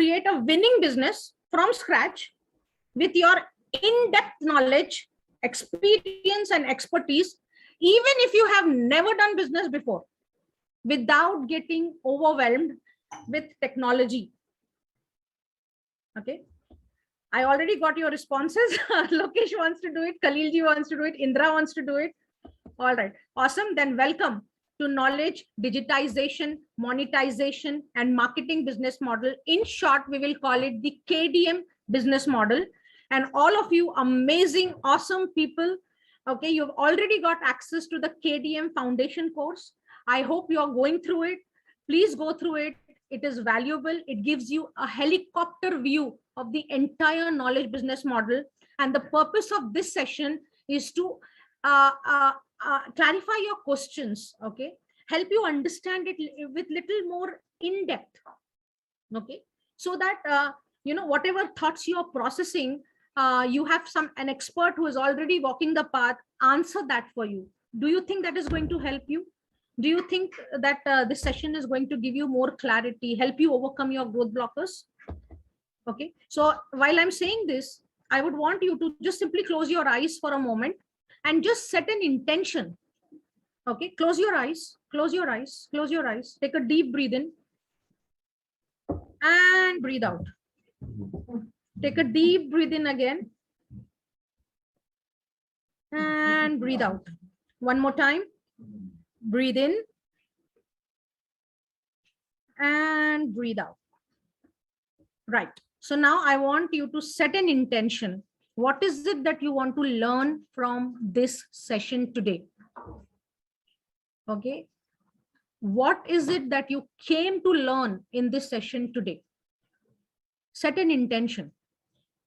create a winning business from scratch with your in-depth knowledge, experience, and expertise, even if you have never done business before, without getting overwhelmed with technology. Okay. I already got your responses. Lokesh wants to do it. Khalilji wants to do it. Indra wants to do it. All right. Awesome. Then welcome to knowledge, digitization, monetization, and marketing business model. In short, we will call it the KDM business model. And all of you amazing, awesome people, okay, you've already got access to the KDM foundation course. I hope you are going through it. Please go through it. It is valuable. It gives you a helicopter view of the entire knowledge business model. And the purpose of this session is to clarify your questions, okay, help you understand it with little more in depth, okay, so that whatever thoughts you are processing, you have an expert who is already walking the path answer that for you. Do you think that is going to help you? Do you think that this session is going to give you more clarity, help you overcome your growth blockers? Okay, so while I'm saying this, I would want you to just simply close your eyes for a moment and just set an intention. Okay, close your eyes, close your eyes, close your eyes. Take a deep breath in and breathe out. Take a deep breath in again and breathe out. One more time. Breathe in and breathe out. Right. So now I want you to set an intention. What is it that you want to learn from this session today? Okay. What is it that you came to learn in this session today? Set an intention.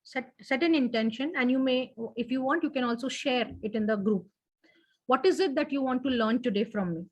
Set an intention, and you may, if you want, you can also share it in the group. What is it that you want to learn today from me?